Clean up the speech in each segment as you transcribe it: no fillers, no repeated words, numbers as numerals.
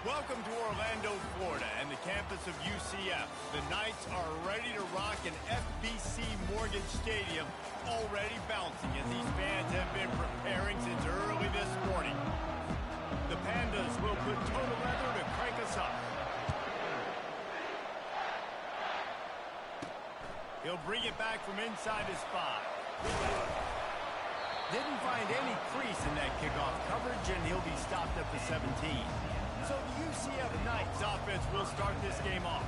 Welcome to Orlando, Florida, and the campus of UCF. The Knights are ready to rock an FBC Mortgage Stadium, already bouncing as these fans have been preparing since early this morning. The Pandas will put total leather to crank us up. He'll bring it back from inside his 5. Didn't find any crease in that kickoff coverage, and he'll be stopped at the 17. So the UCF Knights offense will start this game off.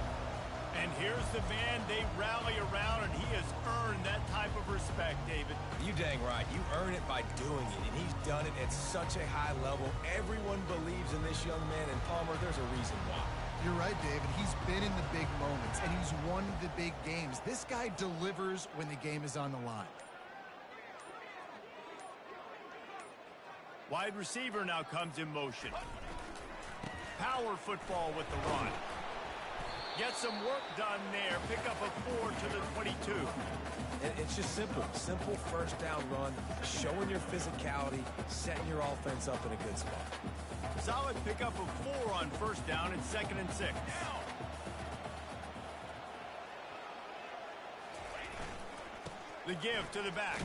And here's the man they rally around, and he has earned that type of respect, David. You dang right. You earn it by doing it, and he's done it at such a high level. Everyone believes in this young man, and Palmer, there's a reason why. You're right, David. He's been in the big moments, and he's won the big games. This guy delivers when the game is on the line. Wide receiver now comes in motion. Power football with the run. Get some work done there. Pick up a 4 to the 22. And it's just simple. Simple first down run, showing your physicality, setting your offense up in a good spot. Solid pickup of 4 on first down and 2nd and 6. The give to the back.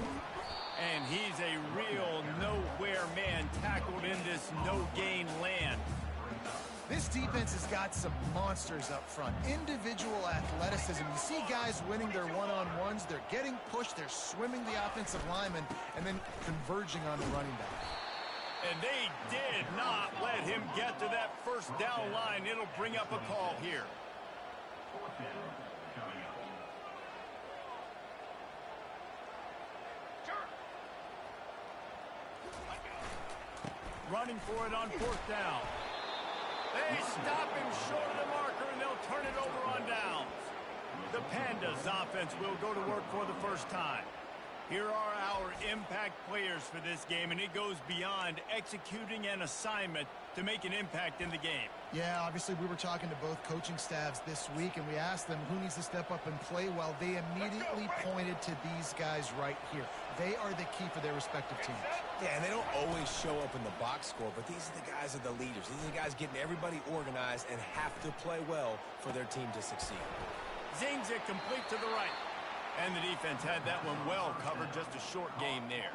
And he's a real nowhere man tackled in this no-gain land. This defense has got some monsters up front. Individual athleticism. You see guys winning their one-on-ones. They're getting pushed. They're swimming the offensive lineman and then converging on the running back. And they did not let him get to that first down line. It'll bring up a call here. Running for it on 4th down. They stop him short of the marker, and they'll turn it over on downs. The Pandas offense will go to work for the first time. Here are our impact players for this game, and it goes beyond executing an assignment to make an impact in the game. Yeah, obviously we were talking to both coaching staffs this week, and we asked them who needs to step up and play well. They immediately pointed to these guys right here. They are the key for their respective teams. Yeah, and they don't always show up in the box score, but these are the guys that are the leaders. These are the guys getting everybody organized and have to play well for their team to succeed. Zings it complete to the right. And the defense had that one well covered, just a short game there.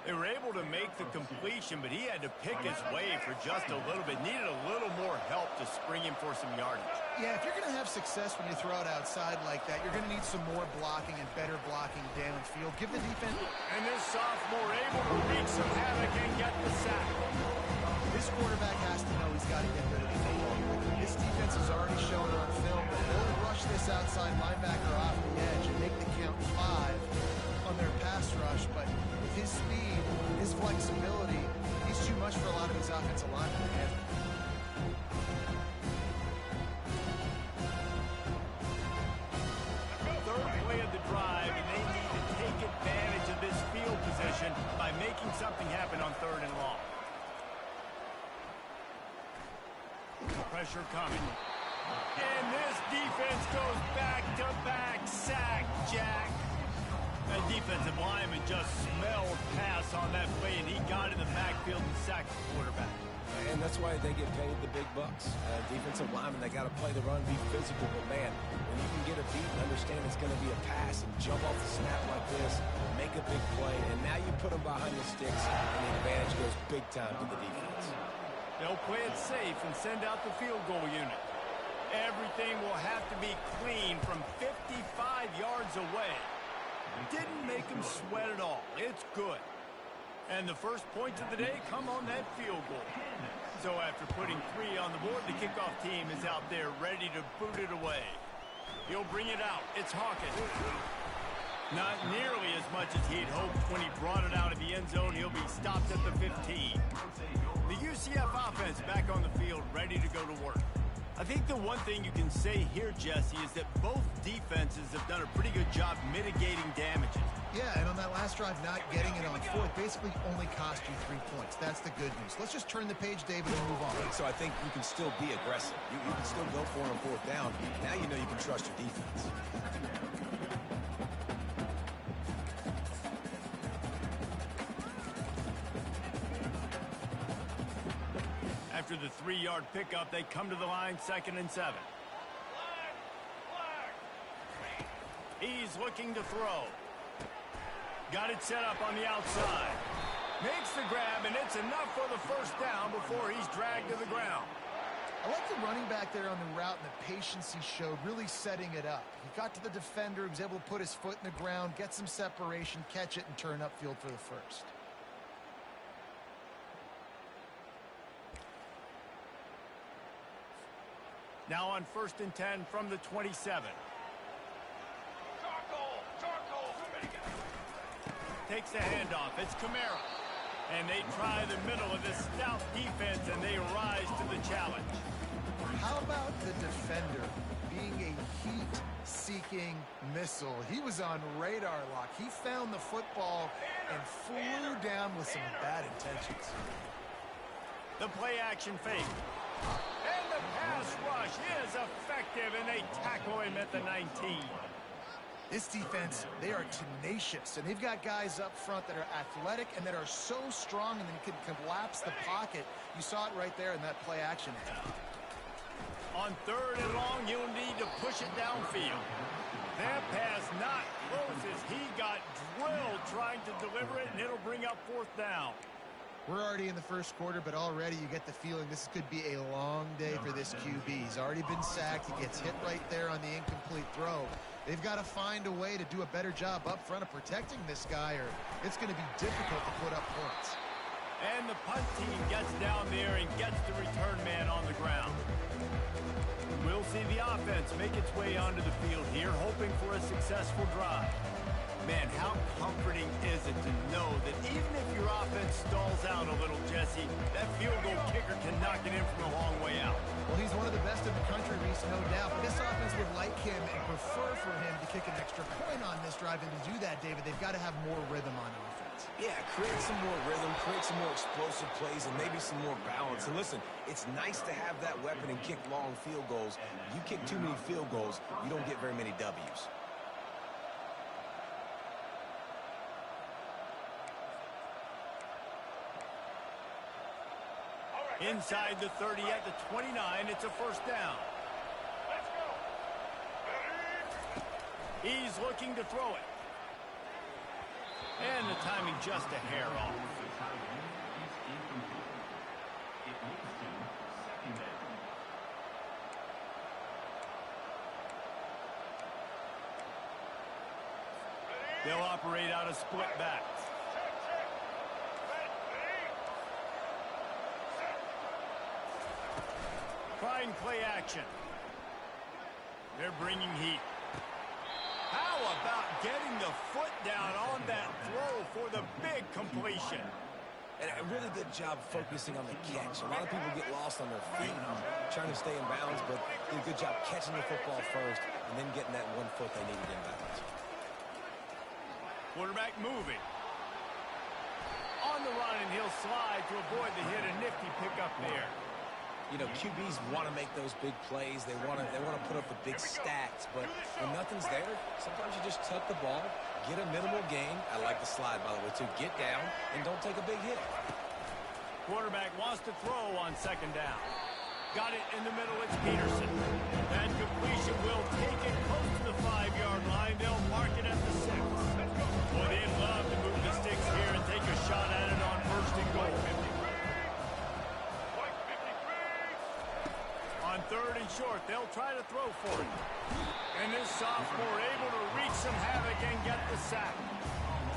They were able to make the completion, but he had to pick his way for just a little bit. Needed a little more help to spring him for some yardage. Yeah, if you're going to have success when you throw it outside like that, you're going to need some more blocking and better blocking downfield. Give the defense... And this sophomore able to wreak some havoc and get the sack. This quarterback has to know he's got to get rid of the football quickly. This defense has already shown on film that they'll rush this outside linebacker off the edge and make the count 5 on their pass rush, but with his speed, his flexibility, he's too much for a lot of these offensive linemen to handle. Third play of the drive, and they need to take advantage of this field position by making something happen on 3rd and long. Pressure coming. And this defense goes back-to-back sack, Jack. That defensive lineman just smelled pass on that play, and he got in the backfield and sacked the quarterback. And that's why they get paid the big bucks. Defensive linemen, they got to play the run, be physical. But, man, when you can get a beat and understand it's going to be a pass and jump off the snap like this, make a big play, and now you put them behind the sticks, and the advantage goes big time to the defense. They'll play it safe and send out the field goal unit. Everything will have to be clean from 55 yards away. Didn't make him sweat at all. It's good. And the first points of the day come on that field goal. So after putting 3 on the board, the kickoff team is out there ready to boot it away. He'll bring it out. It's Hawkins. Not nearly as much as he'd hoped when he brought it out of the end zone. He'll be stopped at the 15. The UCF offense back on the field, ready to go to work. I think the one thing you can say here, Jesse, is that both defenses have done a pretty good job mitigating damages. Yeah, and on that last drive, not getting it on 4th basically only cost you 3 points. That's the good news. Let's just turn the page, David, and move on. So I think you can still be aggressive. You can still go for it on 4th down. Now you know you can trust your defense. After After the 3-yard pickup, they come to the line 2nd and 7. He's looking to throw. Got it set up on the outside. Makes the grab, and it's enough for the first down before he's dragged to the ground. I like the running back there on the route and the patience he showed, really setting it up. He got to the defender, he was able to put his foot in the ground, get some separation, catch it, and turn upfield for the first. Now on 1st and 10 from the 27. Takes the handoff. It's Kamara. And they try the middle of this stout defense, and they rise to the challenge. How about the defender being a heat-seeking missile? He was on radar lock. He found the football and flew down with some bad intentions. The play-action fake. And the pass rush is effective, and they tackle him at the 19. This defense, they are tenacious, and they've got guys up front that are athletic and that are so strong and then can collapse the pocket. You saw it right there in that play action. On 3rd and long, you'll need to push it downfield. That pass not close as he got drilled trying to deliver it, and it'll bring up 4th down. We're already in the first quarter, but already you get the feeling this could be a long day for this QB. He's already been sacked. He gets hit right there on the incomplete throw. They've got to find a way to do a better job up front of protecting this guy, or it's going to be difficult to put up points. And the punt team gets down there and gets the return man on the ground. We'll see the offense make its way onto the field here, hoping for a successful drive. Man, how comforting is it to know that even if your offense stalls out a little, Jesse, that field goal kicker can knock it in from a long way out. Well, he's one of the best in the country, Reese, no doubt. But this offense would like him and prefer for him to kick an extra point on this drive. And to do that, David, they've got to have more rhythm on offense. Yeah, create some more rhythm, create some more explosive plays, and maybe some more balance. And listen, it's nice to have that weapon and kick long field goals. You kick too many field goals, you don't get very many W's. Inside the 30 at the 29, it's a first down. Let's go. He's looking to throw it. And the timing just a hair off. They'll operate out of split backs. Trying play action. They're bringing heat. How about getting the foot down on that throw for the big completion? And a really good job focusing on the catch. A lot of people get lost on their feet, trying to stay in bounds, but did a good job catching the football first and then getting that 1 foot they needed in bounds. Quarterback moving. On the run, and he'll slide to avoid the hit. A nifty pickup there. You know, QBs want to make those big plays. They want to put up the big stats. But when nothing's there, sometimes you just tuck the ball, get a minimal gain. I like the slide, by the way, too. Get down and don't take a big hit. Quarterback wants to throw on 2nd down. Got it in the middle. It's Peterson. That completion will take it close to the 5-yard line. They'll mark it at the 6. Well, they'd love to move the sticks here and take a shot at it on 1st and goal. On 3rd and short, they'll try to throw for it. And this sophomore able to wreak some havoc and get the sack.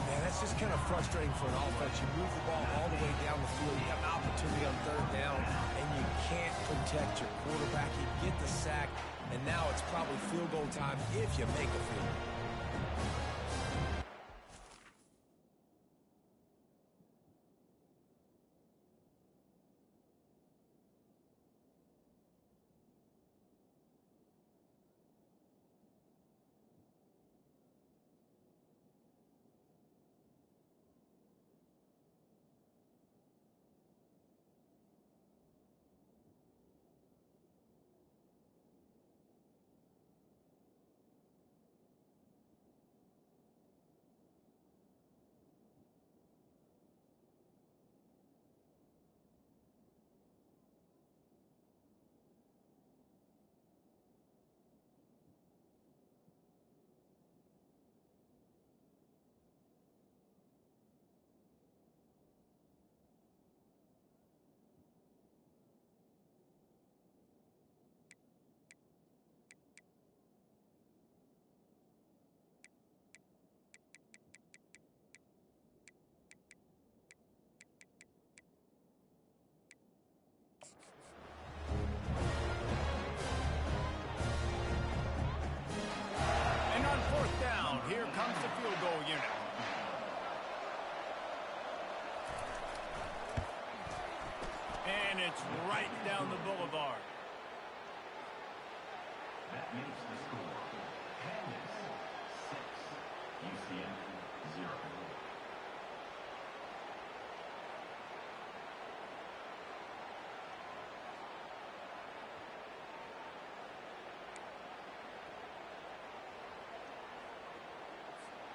Man, that's just kind of frustrating for an offense. You move the ball all the way down the field. You have an opportunity on 3rd down, and you can't protect your quarterback. You get the sack, and now it's probably field goal time if you make a field goal. it's right down the boulevard. That makes the score Kansas 6, UCF 0.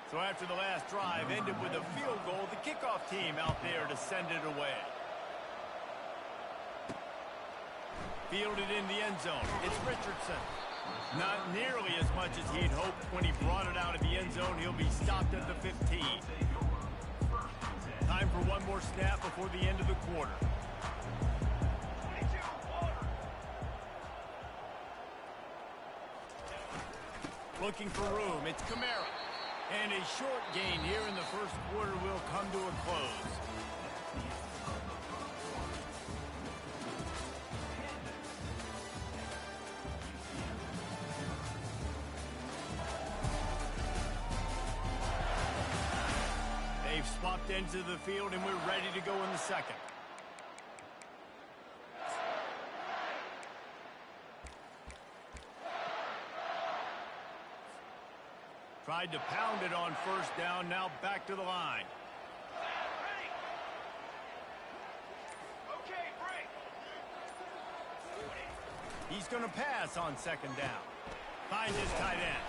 So after the last drive ended with a field goal, the kickoff team out there to send it away. Fielded in the end zone. It's Richardson. Not nearly as much as he'd hoped when he brought it out of the end zone. He'll be stopped at the 15. Time for one more snap before the end of the quarter. Looking for room. It's Kamara. And a short gain here in the first quarter will come to a close. They've swapped ends of the field, and we're ready to go in the second. Tried to pound it on first down, now back to the line. He's going to pass on second down. Finds his tight end.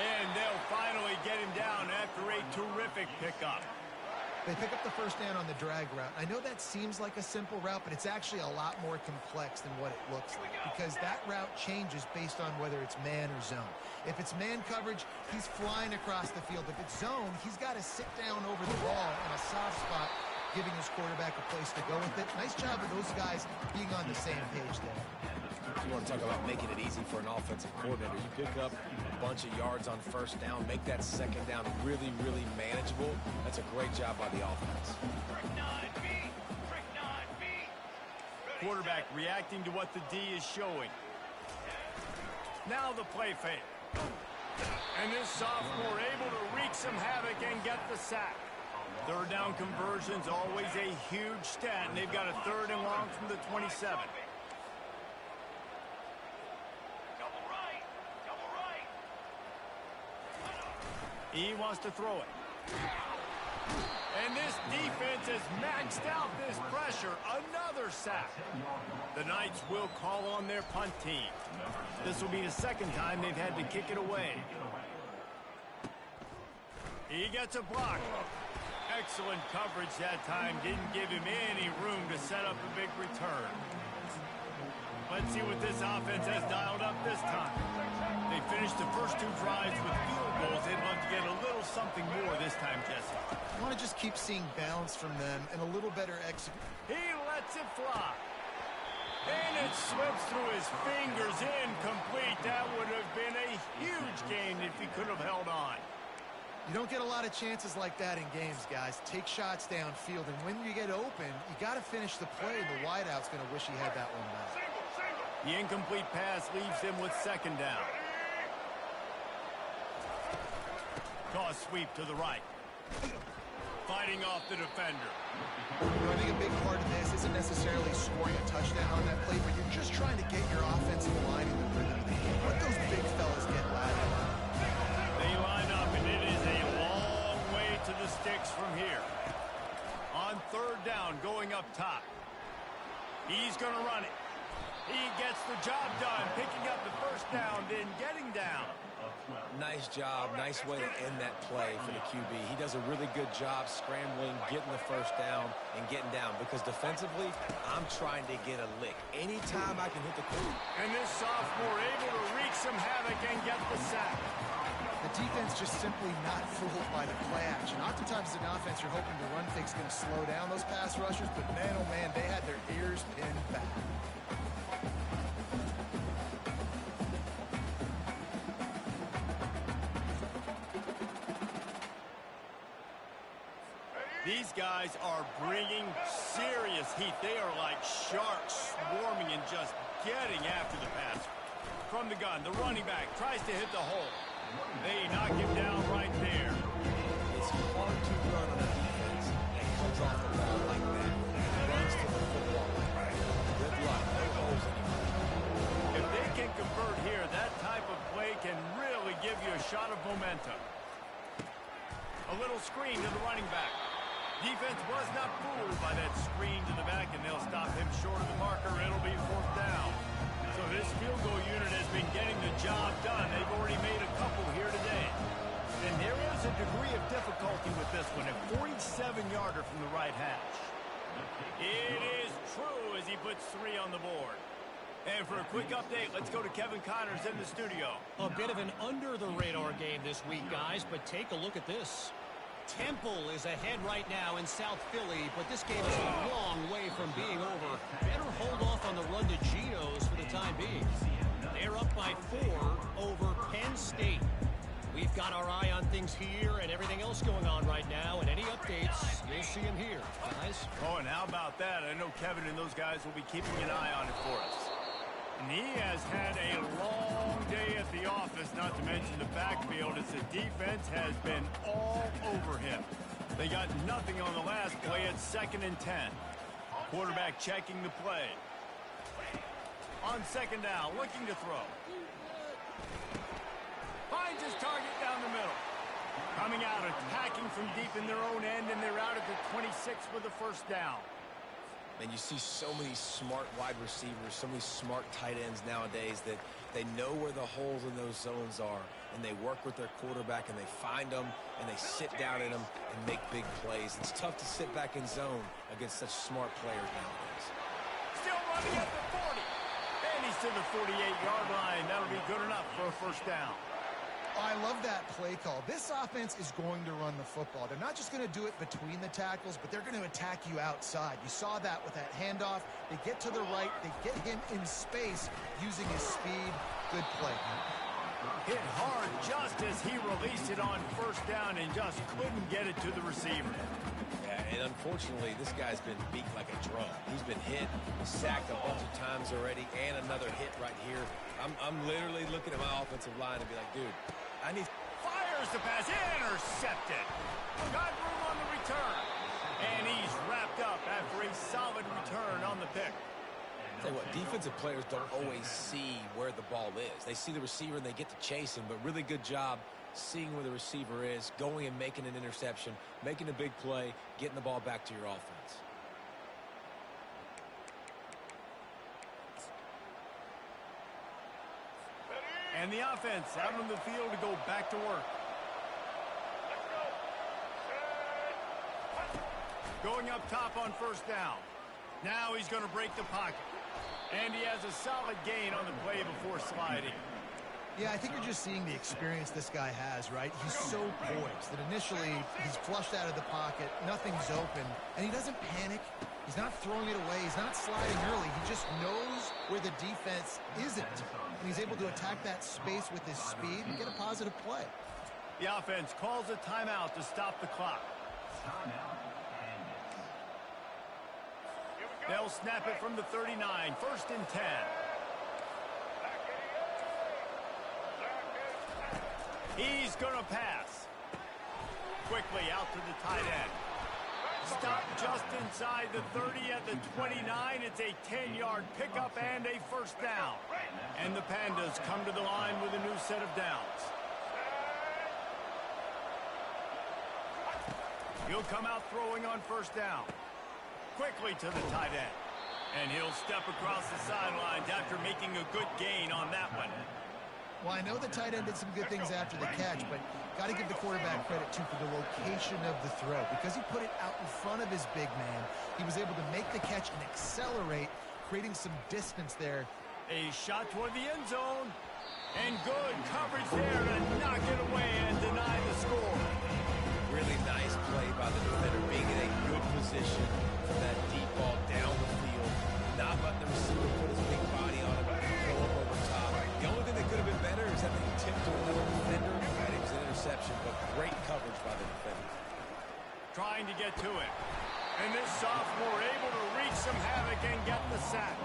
And they'll finally get him down after a terrific pickup. They pick up the first down on the drag route. I know that seems like a simple route, but it's actually a lot more complex than what it looks like because that route changes based on whether it's man or zone. If it's man coverage, he's flying across the field. If it's zone, he's got to sit down over the ball in a soft spot, giving his quarterback a place to go with it. Nice job of those guys being on the same page there. You want to talk about making it easy for an offensive coordinator. You pick up a bunch of yards on first down, make that second down really, really manageable. That's a great job by the offense. Quarterback reacting to what the D is showing. Now the play fake. And this sophomore able to wreak some havoc and get the sack. Third down conversion's always a huge stat, and they've got a 3rd and long from the 27. He wants to throw it. And this defense has maxed out this pressure. Another sack. The Knights will call on their punt team. This will be the second time they've had to kick it away. He gets a block. Excellent coverage that time. Didn't give him any room to set up a big return. Let's see what this offense has dialed up this time. They finished the first 2 drives with field goals. They'd love to get a little something more this time, Jesse. I want to just keep seeing balance from them and a little better execution. He lets it fly. And it slips through his fingers, incomplete. That would have been a huge gain if he could have held on. You don't get a lot of chances like that in games, guys. Take shots downfield, and when you get open, you got to finish the play, and the wideout's going to wish he had that one back. The incomplete pass leaves him with second down. Toss sweep to the right. Fighting off the defender. I think a big part of this isn't necessarily scoring a touchdown on that play, but you're just trying to get your offensive line in the rhythm of the game. Let those big fellas get loud. They line up, and it is a long way to the sticks from here. On 3rd down, going up top. He's going to run it. He gets the job done, picking up the first down, then getting down. Nice job. Nice way to end that play for the QB. He does a really good job scrambling, getting the first down, and getting down. Because defensively, I'm trying to get a lick. Anytime I can hit the quarterback. And this sophomore able to wreak some havoc and get the sack. The defense just simply not fooled by the play action. Oftentimes as an offense, you're hoping the run fake's going to slow down those pass rushers, but man, oh man, they had their ears pinned back. These guys are bringing serious heat. They are like sharks swarming and just getting after the passer. From the gun, the running back tries to hit the hole. They knock him down right there. It's hard to run on a defense that comes off the ball like that. Runs to the football like that. convert here, that type of play can really give you a shot of momentum. A little screen to the running back. Defense was not fooled by that screen to the back, and they'll stop him short of the marker. It'll be 4th down. So this field goal unit has been getting the job done. They've already made a couple here today. And there is a degree of difficulty with this one, a 47-yarder from the right hash. It is true as he puts 3 on the board. And for a quick update, let's go to Kevin Connors in the studio. A bit of an under-the-radar game this week, guys, but take a look at this. Temple is ahead right now in South Philly, but this game is a long way from being over. Better hold off on the run to Geno's for the time being. They're up by 4 over Penn State. We've got our eye on things here and everything else going on right now, and any updates, you'll see them here, guys. Oh, and how about that? I know Kevin and those guys will be keeping an eye on it for us. And he has had a long day at the office, not to mention the backfield, as the defense has been all over him. They got nothing on the last play at 2nd and 10. Quarterback checking the play. On 2nd down, looking to throw. Finds his target down the middle. Coming out, attacking from deep in their own end, and they're out at the 26 with the 1st down. And you see so many smart wide receivers, so many smart tight ends nowadays that they know where the holes in those zones are, and they work with their quarterback, and they find them, and they sit down in them and make big plays. It's tough to sit back in zone against such smart players nowadays. Still running at the 40. And he's to the 48-yard line. That'll be good enough for a 1st down. I love that play call. This offense is going to run the football. They're not just going to do it between the tackles, but they're going to attack you outside. You saw that with that handoff. They get to the right. They get him in space using his speed. Good play. Hit hard just as he released it on 1st down and just couldn't get it to the receiver. Yeah, and unfortunately, this guy's been beat like a drum. He's been hit, sacked a bunch of times already, and another hit right here. I'm literally looking at my offensive line and be like, dude, I need... Fires the pass, intercepted. Got room on the return. And he's wrapped up after a solid return on the pick. Tell you what, defensive players don't always see where the ball is. They see the receiver and they get to chase him, but really good job seeing where the receiver is, going and making an interception, making a big play, getting the ball back to your offense. And the offense out on the field to go back to work. Going up top on 1st down. Now he's going to break the pocket. And he has a solid gain on the play before sliding. Yeah, I think you're just seeing the experience this guy has, right? He's so poised that initially he's flushed out of the pocket, nothing's open, and he doesn't panic. He's not throwing it away. He's not sliding early. He just knows where the defense isn't. And he's able to attack that space with his speed and get a positive play. The offense calls a timeout to stop the clock. They'll snap it from the 39, 1st and 10. He's going to pass. Quickly out to the tight end. Stop just inside the 30 at the 29. It's a 10-yard pickup and a 1st down. And the Pandas come to the line with a new set of downs. He'll come out throwing on 1st down. Quickly to the tight end. And he'll step across the sidelines after making a good gain on that one. Well, I know the tight end did some good things after the catch, but got to give the quarterback credit, too, for the location of the throw. Because he put it out in front of his big man, he was able to make the catch and accelerate, creating some distance there. A shot toward the end zone. And good coverage there to knock it away and deny the score. Really nice play by the defender, being in a good position for that deep ball down the field, not letting the receiver put his big body on him and go up over top. The only thing that could have been better is that they tipped to another defender, and it was an interception, but great coverage by the defender. Trying to get to it. And this sophomore able to wreak some havoc and get the sack.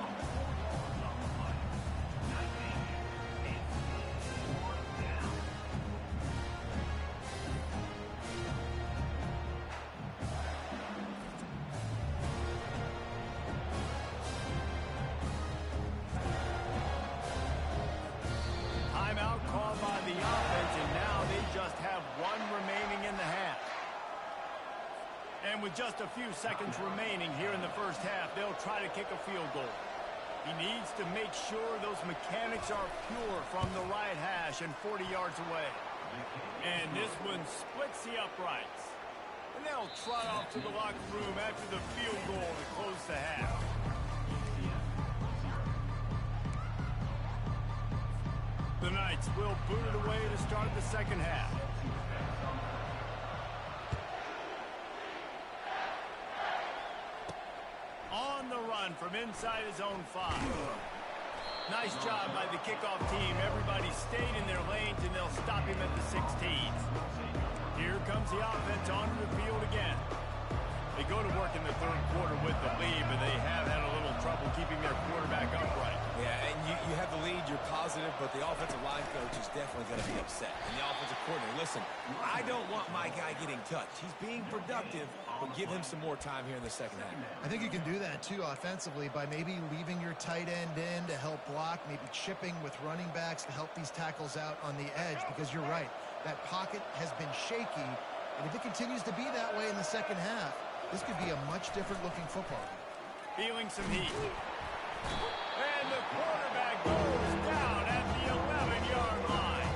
with just a few seconds remaining here in the first half, they'll try to kick a field goal. He needs to make sure those mechanics are pure from the right hash and 40 yards away. And this one splits the uprights. And they'll trot off to the locker room after the field goal to close the half. The Knights will boot it away to start the second half. On the run from inside his own 5. Nice job by the kickoff team. Everybody stayed in their lanes, and they'll stop him at the 16s. Here comes the offense onto the field again. They go to work in the third quarter with the lead, but they have had a little trouble keeping their quarterback upright. Yeah, and you have the lead, you're positive, but the offensive line coach is definitely going to be upset. And the offensive coordinator, listen, I don't want my guy getting touched. He's being productive, but give him some more time here in the second half. I think you can do that, too, offensively, by maybe leaving your tight end in to help block, maybe chipping with running backs to help these tackles out on the edge, because you're right. That pocket has been shaky, and if it continues to be that way in the second half, this could be a much different-looking football game. Feeling some heat. And the quarterback goes down at the 11-yard line.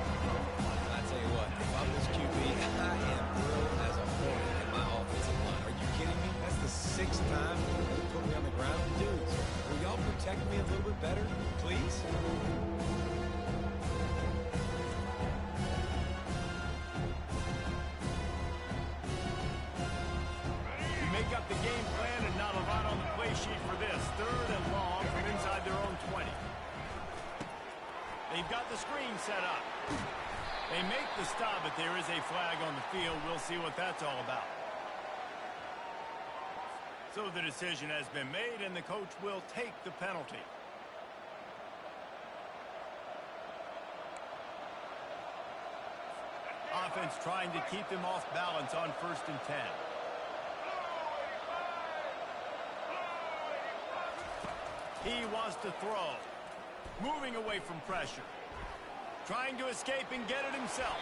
I tell you what, if I'm this QB, I am thrilled as a hornet in my offensive line. Are you kidding me? That's the 6th time they put me on the ground. Dudes, will y'all protect me a little bit better, please? Make up the game plan and not a lot on the play sheet for this. 3rd and long from inside their own 20. They've got the screen set up. They make the stop, but there is a flag on the field. We'll see what that's all about. So the decision has been made, and the coach will take the penalty. Offense trying to keep them off balance on 1st and 10. He wants to throw. Moving away from pressure. Trying to escape and get it himself.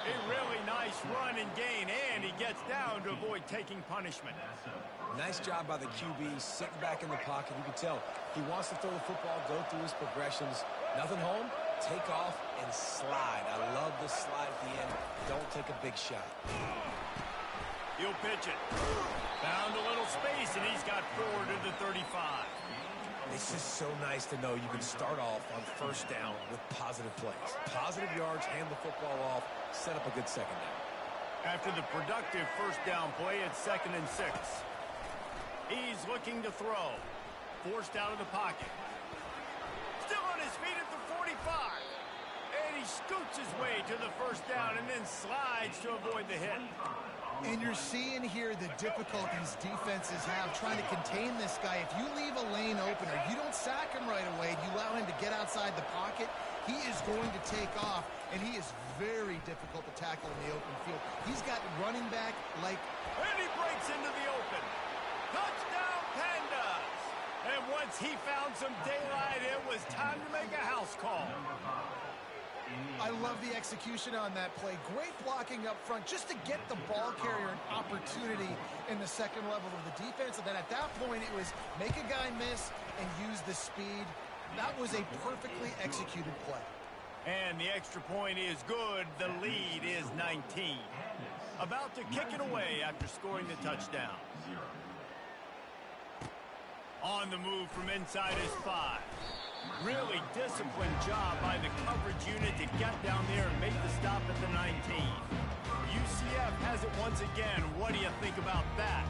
A really nice run and gain, and he gets down to avoid taking punishment. Nice job by the QB, sitting back in the pocket. You can tell he wants to throw the football, go through his progressions. Nothing home, take off, and slide. I love the slide at the end. Don't take a big shot. He'll pitch it. Found a little space, and he's got 4 to the 35. It's just so nice to know you can start off on 1st down with positive plays. Positive yards, hand the football off, set up a good second down. After the productive 1st down play, it's 2nd and 6. He's looking to throw. Forced out of the pocket. Still on his feet at the 45. And he scoots his way to the 1st down and then slides to avoid the hit. And you're seeing here the difficulties defenses have trying to contain this guy. If you leave a lane open or you don't sack him right away, you allow him to get outside the pocket, he is going to take off, and he is very difficult to tackle in the open field. He's got running back like... And he breaks into the open. Touchdown, Pandas! And once he found some daylight, it was time to make a house call. I love the execution on that play. Great blocking up front just to get the ball carrier an opportunity in the second level of the defense. And then at that point, it was make a guy miss and use the speed. That was a perfectly executed play. And the extra point is good. The lead is 19. About to kick it away after scoring the touchdown. On the move from inside his 5. Really disciplined job by the coverage unit to get down there and make the stop at the 19. UCF has it once again. What do you think about that?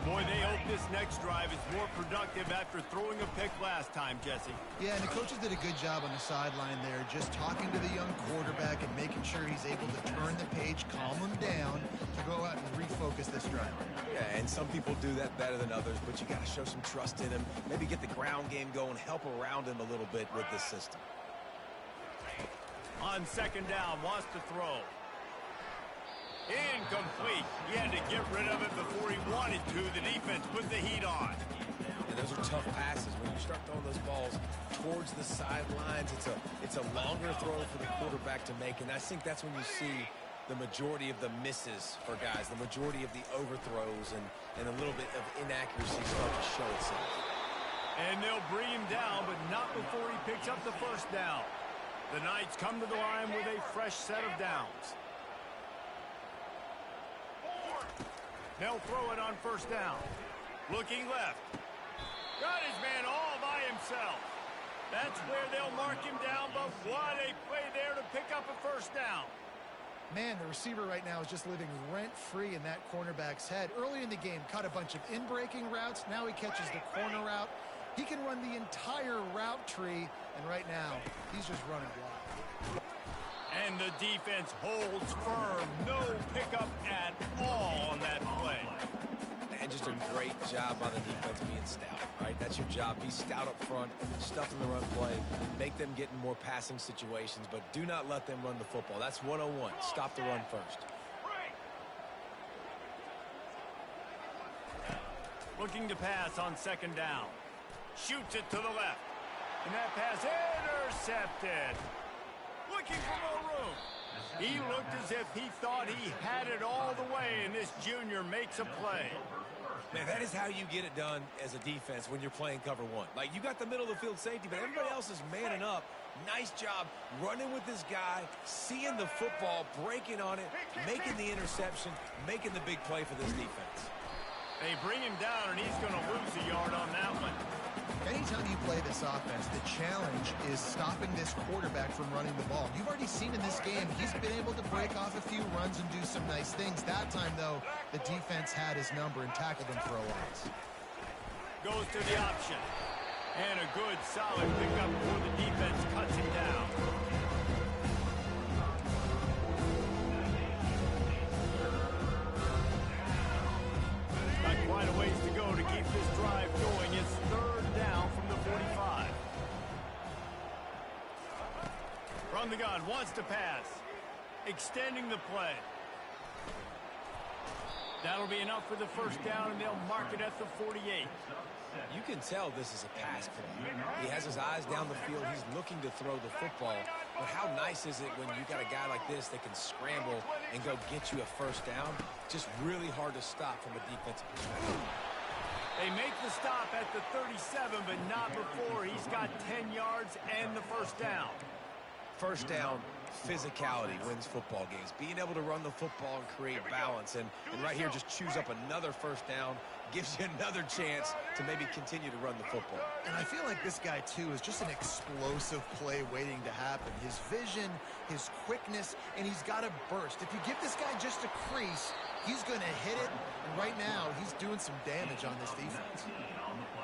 Boy, they hope this next drive is more productive after throwing a pick last time, Jesse. Yeah, and the coaches did a good job on the sideline there, just talking to the young quarterback and making sure he's able to turn the page, calm him down, to go out and refocus this drive. Yeah, and some people do that better than others, but you got to show some trust in him. Maybe get the ground game going, help around him a little bit with this system. On 2nd down, wants to throw. Incomplete. He had to get rid of it before he wanted to. The defense put the heat on. And those are tough passes. When you start throwing those balls towards the sidelines, it's a longer throw for the quarterback to make. And I think that's when you see the majority of the misses for guys, the majority of the overthrows, and a little bit of inaccuracy start to show itself. And they'll bring him down, but not before he picks up the first down. The Knights come to the line with a fresh set of downs. They'll throw it on first down. Looking left. Got his man all by himself. That's where they'll mark him down, but what a play there to pick up a first down. Man, the receiver right now is just living rent-free in that cornerback's head. Early in the game, caught a bunch of in-breaking routes. Now he catches the corner route. He can run the entire route tree, and right now, he's just running wild. And the defense holds firm. No pickup at all on that play. And just a great job by the defense being stout, right? That's your job. Be stout up front, stuff in the run play, make them get in more passing situations, but do not let them run the football. That's 101. Stop the run first. Looking to pass on second down. Shoots it to the left. And that pass intercepted. Looking for more room. He looked as if he thought he had it all the way, and this junior makes a play. Man, that is how you get it done as a defense when you're playing cover one. Like, you got the middle of the field safety, but everybody else is manning up. Nice job running with this guy, seeing the football, breaking on it, making the interception, making the big play for this defense. They bring him down, and he's going to lose a yard on that one. Anytime you play this offense, the challenge is stopping this quarterback from running the ball. You've already seen in this game, he's been able to break off a few runs and do some nice things. That time, though, the defense had his number and tackled him for a loss. Goes to the option. And a good, solid pickup before the defense cuts him down. Got quite a ways to go to keep this drive going. It's third down from the 45. From the gun, wants to pass. Extending the play. That'll be enough for the first down, and they'll mark it at the 48. You can tell this is a pass play. He has his eyes down the field. He's looking to throw the football. But how nice is it when you got a guy like this that can scramble and go get you a first down? Just really hard to stop from a defensive perspective. They make the stop at the 37, but not before he's got 10 yards and the first down. First down, physicality wins football games. Being able to run the football and create balance. And right here, just choose up another first down. Gives you another chance to maybe continue to run the football. And I feel like this guy, too, is just an explosive play waiting to happen. His vision, his quickness, and he's got a burst. If you give this guy just a crease, he's going to hit it. And right now, he's doing some damage on this defense.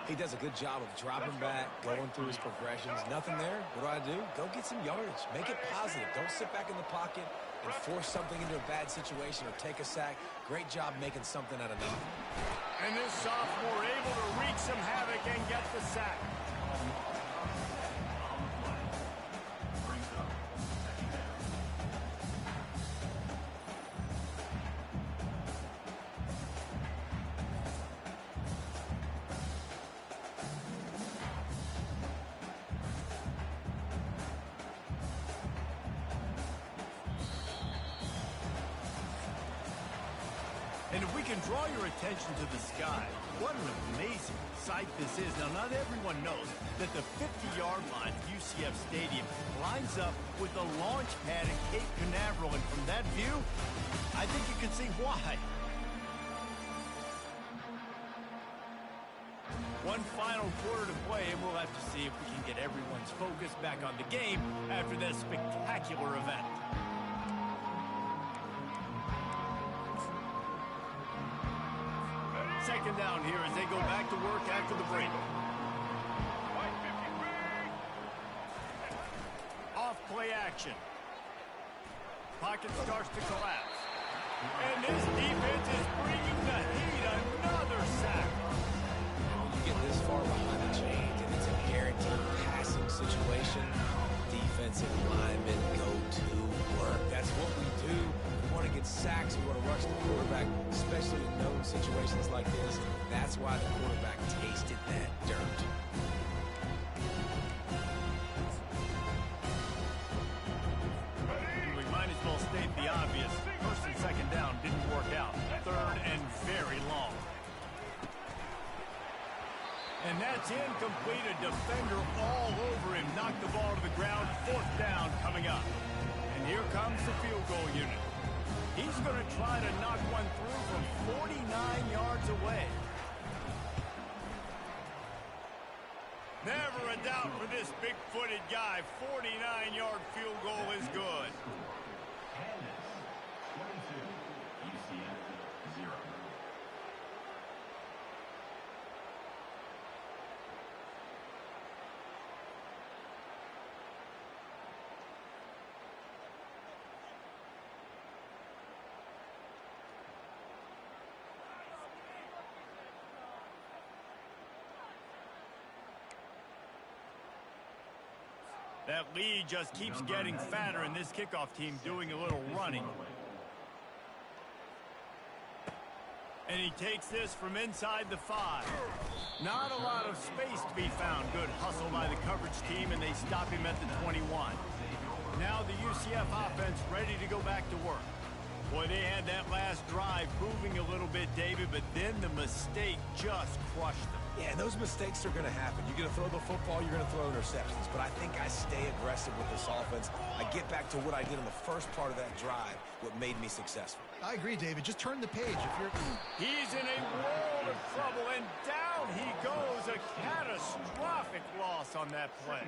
He does a good job of dropping back, going through his progressions. Nothing there. What do? Go get some yardage. Make it positive. Don't sit back in the pocket and force something into a bad situation or take a sack. Great job making something out of nothing. And this sophomore able to wreak some havoc and get the sack. And if we can draw your attention to the sky, what an amazing sight this is. Now, not everyone knows that the 50-yard line at UCF Stadium lines up with the launch pad at Cape Canaveral. And from that view, I think you can see why. One final quarter to play, and we'll have to see if we can get everyone's focus back on the game after that spectacular event. Second down here as they go back to work after the break. Off play action. Pocket starts to collapse. And this defense is bringing the heat. Another sack. When you get this far behind the chains and it's a guaranteed passing situation, defensive linemen go to work. That's what we do. We want to get sacks. We want to rush the quarterback, especially in known situations like this. That's why the quarterback tasted that dirt. We might as well state the obvious. And that's incomplete. A defender all over him. Knocked the ball to the ground. 4th down coming up. And here comes the field goal unit. He's going to try to knock one through from 49 yards away. Never a doubt for this big-footed guy. 49-yard field goal is good. That lead just keeps getting fatter, and this kickoff team doing a little running. And he takes this from inside the 5. Not a lot of space to be found. Good hustle by the coverage team, and they stop him at the 21. Now the UCF offense ready to go back to work. Boy, they had that last drive moving a little bit, David, but then the mistake just crushed them. Yeah, and those mistakes are going to happen. You're going to throw the football, you're going to throw interceptions. But I think I stay aggressive with this offense. I get back to what I did in the first part of that drive, what made me successful. I agree, David. Just turn the page. If you're... He's in a world of trouble, and down he goes. A catastrophic loss on that play.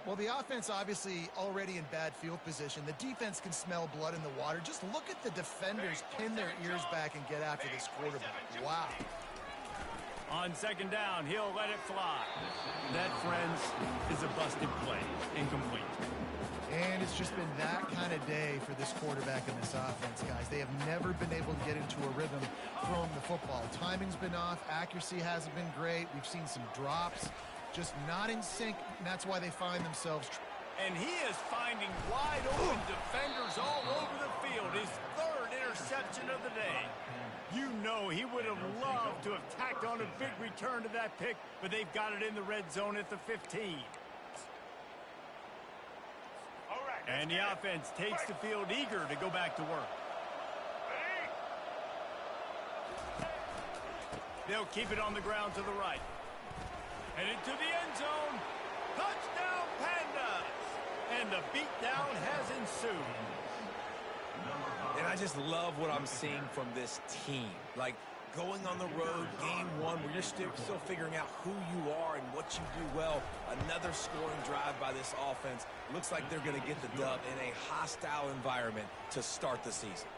Well, the offense obviously already in bad field position. The defense can smell blood in the water. Just look at the defenders pin their ears back and get after this quarterback. Wow. On 2nd down, he'll let it fly. That, friends, is a busted play. Incomplete. And it's just been that kind of day for this quarterback and this offense, guys. They have never been able to get into a rhythm throwing the football. Timing's been off. Accuracy hasn't been great. We've seen some drops. Just not in sync, and that's why they find themselves. And he is finding wide open defenders all over the field. His 3rd interception of the day. You know he would have loved to have tacked on a big return to that pick, but they've got it in the red zone at the 15. And the offense takes the field eager to go back to work. They'll keep it on the ground to the right. Headed to the end zone. Touchdown, Pandas! And the beatdown has ensued. And I just love what I'm seeing from this team. Like, going on the road, game 1, where you're still figuring out who you are and what you do well. Another scoring drive by this offense. Looks like they're going to get the dub in a hostile environment to start the season.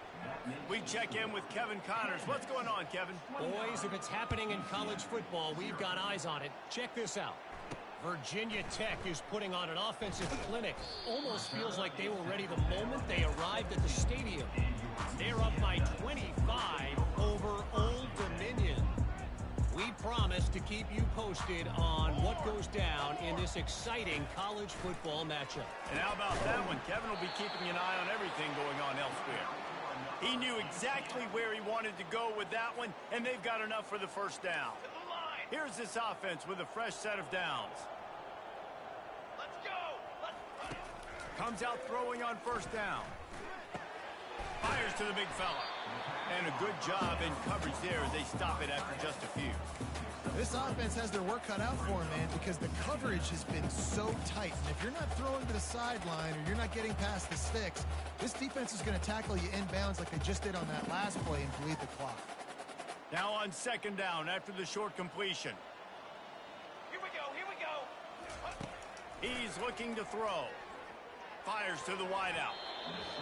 We check in with Kevin Connors. What's going on, Kevin? Boys, if it's happening in college football, we've got eyes on it. Check this out. Virginia Tech is putting on an offensive clinic. Almost feels like they were ready the moment they arrived at the stadium. They're up by 25 over Old Dominion. We promise to keep you posted on what goes down in this exciting college football matchup. And how about that one? Kevin will be keeping an eye on everything going on elsewhere. He knew exactly where he wanted to go with that one, and they've got enough for the 1st down. Here's this offense with a fresh set of downs. Let's go! Comes out throwing on 1st down. Fires to the big fella. And a good job in coverage there as they stop it after just a few. This offense has their work cut out for them, man, because the coverage has been so tight. And if you're not throwing to the sideline or you're not getting past the sticks, this defense is going to tackle you inbounds like they just did on that last play and bleed the clock. Now on 2nd down after the short completion. Here we go. He's looking to throw. Fires to the wideout.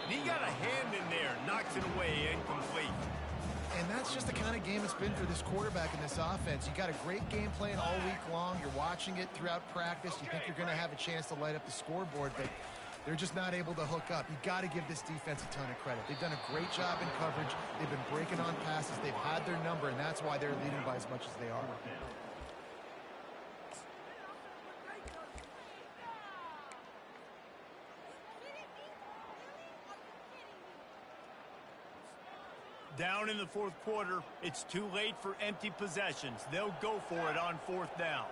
He got a hand in there, knocks it away, incomplete. And that's just the kind of game it's been for this quarterback and this offense. You got a great game plan all week long. You're watching it throughout practice. You think you're going to have a chance to light up the scoreboard, but they're just not able to hook up. You got to give this defense a ton of credit. They've done a great job in coverage. They've been breaking on passes. They've had their number, and that's why they're leading by as much as they are. Down in the 4th quarter, it's too late for empty possessions. They'll go for it on 4th down.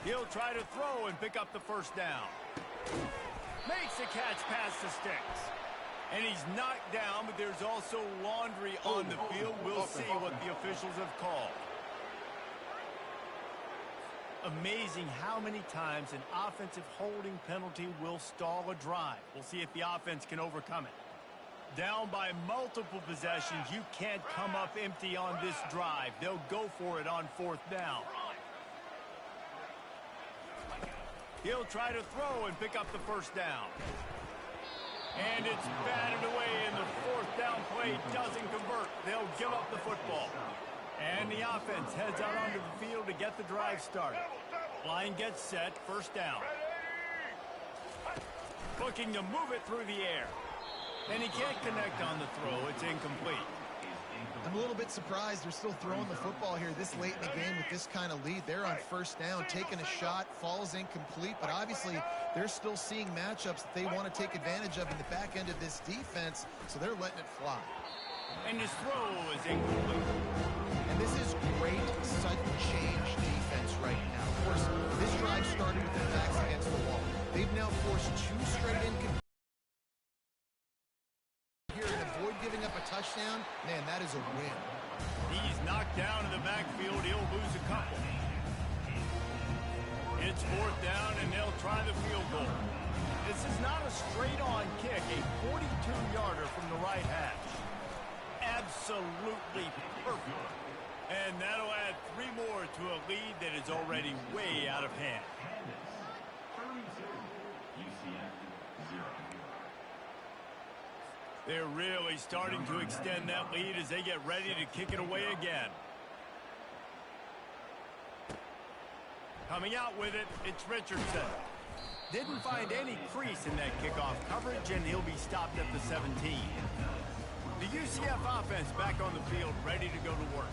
He'll try to throw and pick up the 1st down. Makes the catch past the sticks. And he's knocked down, but there's also laundry on the field. We'll see what the officials have called. amazing how many times an offensive holding penalty will stall a drive. We'll see if the offense can overcome it. Down by multiple possessions, you can't come up empty on this drive. They'll go for it on 4th down. He'll try to throw and pick up the 1st down. And it's batted away, and the 4th down play doesn't convert. They'll give up the football. And the offense heads out onto the field to get the drive started. Line gets set, 1st down. Looking to move it through the air. And he can't connect on the throw. It's incomplete. I'm a little bit surprised they're still throwing the football here this late in the game with this kind of lead. They're on 1st down, taking a shot, falls incomplete, but obviously they're still seeing matchups that they want to take advantage of in the back end of this defense, so they're letting it fly. And his throw is incomplete. And this is great sudden change defense right now. Of course, this drive started with their backs against the wall. They've now forced 2 straight incompletions here and avoid giving up a touchdown. Man, that is a win. He's knocked down in the backfield. He'll lose a couple. It's 4th down, and they'll try the field goal. This is not a straight-on kick, a 42-yarder from the right hash. Absolutely perfect. And that'll add 3 more to a lead that is already way out of hand. They're really starting to extend that lead as they get ready to kick it away again. Coming out with it, it's Richardson. Didn't find any crease in that kickoff coverage, and he'll be stopped at the 17. The UCF offense back on the field, ready to go to work.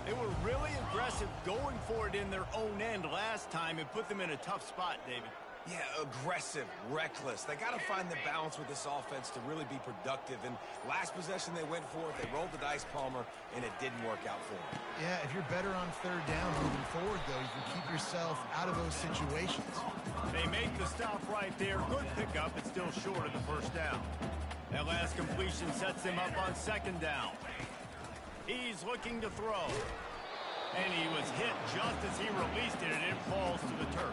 They were really aggressive going for it in their own end last time and put them in a tough spot, David. Yeah, aggressive, reckless. They got to find the balance with this offense to really be productive. And last possession they went for it, they rolled the dice, Palmer, and it didn't work out for them. Yeah, if you're better on 3rd down moving forward, though, you can keep yourself out of those situations. They make the stop right there. Good pickup, but still short of the 1st down. That last completion sets him up on 2nd down. He's looking to throw. And he was hit just as he released it, and it falls to the turf.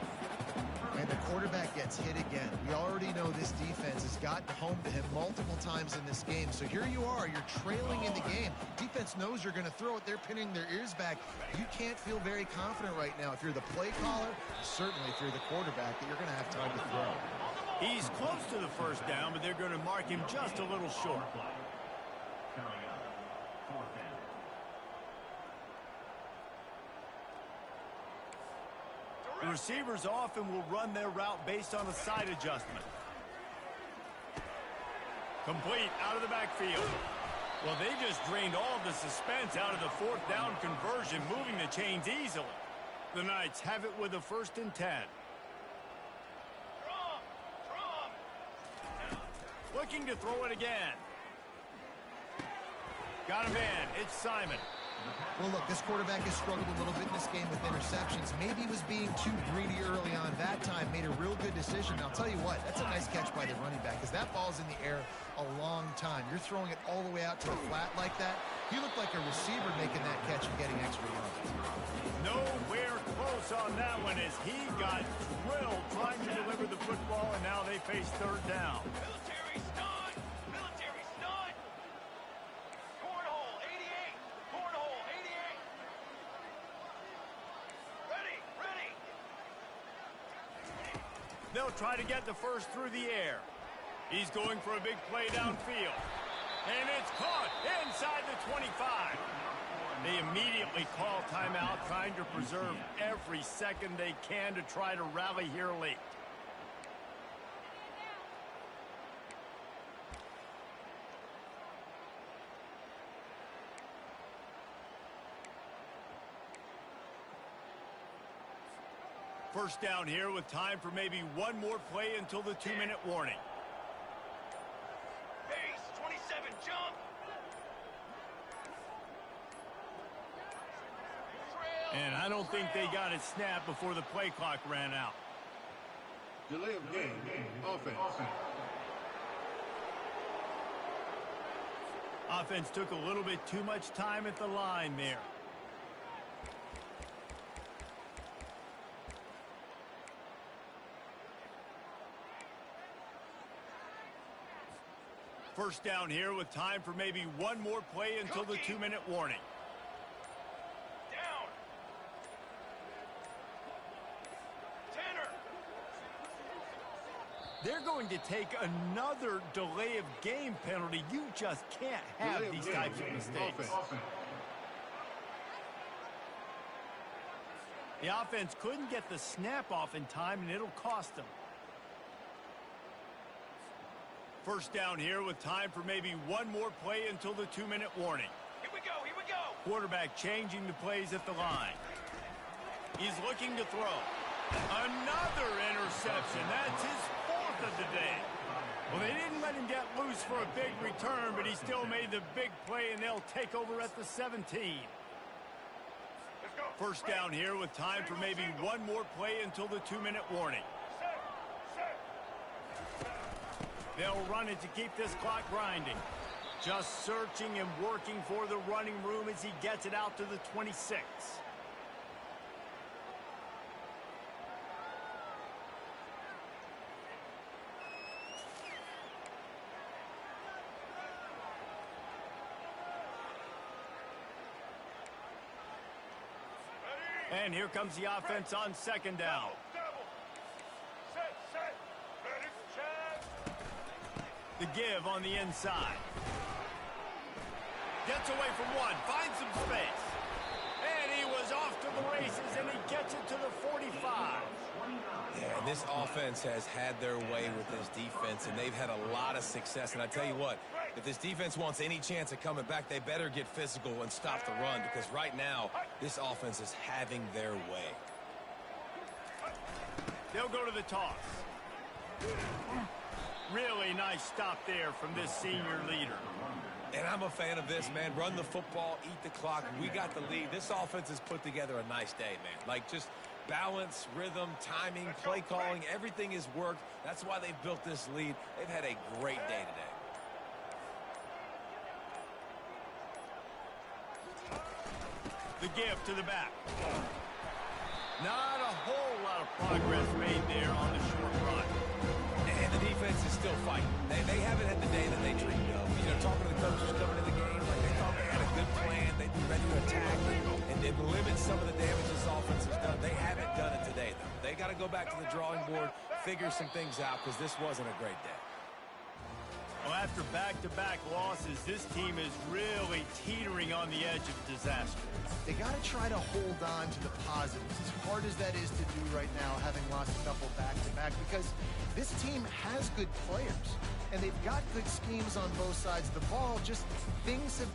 And the quarterback gets hit again. We already know this defense has gotten home to him multiple times in this game. So here you are, you're trailing in the game. Defense knows you're going to throw it. They're pinning their ears back. You can't feel very confident right now. If you're the play caller, certainly if you're the quarterback, that you're going to have time to throw. He's close to the 1st down, but they're going to mark him just a little short. The receivers often will run their route based on a side adjustment. Complete out of the backfield. Well, they just drained all of the suspense out of the 4th down conversion, moving the chains easily. The Knights have it with a 1st and 10. Looking to throw it again. Got a man. It's Simon. Well, look, this quarterback has struggled a little bit in this game with interceptions. Maybe he was being too greedy early on that time, made a real good decision. Now, I'll tell you what, that's a nice catch by the running back because that ball's in the air a long time. You're throwing it all the way out to the flat like that. He looked like a receiver making that catch and getting extra yards. Nowhere close on that one as he got drilled trying to deliver the football, and now they face 3rd down. Military stun! Military stun! Cornhole 88! Cornhole 88! Ready! Ready! They'll try to get the 1st through the air. He's going for a big play downfield. And it's caught inside the 25. They immediately call timeout, trying to preserve every second they can to try to rally here late. First down here with time for maybe one more play until the 2-minute warning. Base 27, jump! And I don't think they got it snapped before the play clock ran out. Delay of game, offense. Offense took a little bit too much time at the line there. First down here with time for maybe one more play until the 2-minute warning. Down. Tanner. They're going to take another delay of game penalty. You just can't have these types of mistakes. The offense couldn't get the snap off in time, and it'll cost them. First down here with time for maybe one more play until the 2-minute warning. Here we go, here we go. Quarterback changing the plays at the line. He's looking to throw. Another interception. That's his fourth of the day. Well, they didn't let him get loose for a big return, but he still made the big play, and they'll take over at the 17. Let's go. First down here with time for maybe one more play until the 2-minute warning. They'll run it to keep this clock grinding. Just searching and working for the running room as he gets it out to the 26. And here comes the offense on second down. Double. Set, set. Ready, check. The give on the inside. Gets away from one, finds some space. And he was off to the races, and he gets it to the 45. Yeah, and this offense has had their way with this defense, and they've had a lot of success. And I tell you what, if this defense wants any chance of coming back, they better get physical and stop the run, because right now, this offense is having their way. They'll go to the toss. Really nice stop there from this senior leader. And I'm a fan of this, man. Run the football, eat the clock. We got the lead. This offense has put together a nice day, man. Like, just balance, rhythm, timing, play calling, everything has worked. That's why they've built this lead. They've had a great day today. The give to the back. Not a whole lot of progress made there on the short run. And the defense is still fighting. They haven't had the day that they dreamed of. You know, talking to the coaches coming into the game, like they thought they had a good plan. They'd be ready to attack and limit some of the damage this offense has done. They haven't done it today, though. They got to go back to the drawing board, figure some things out, because this wasn't a great day. Well, after back-to-back losses, this team is really teetering on the edge of disaster. They got to try to hold on to the positives, as hard as that is to do right now, having lost a couple back-to-back, because this team has good players, and they've got good schemes on both sides of the ball. Just things have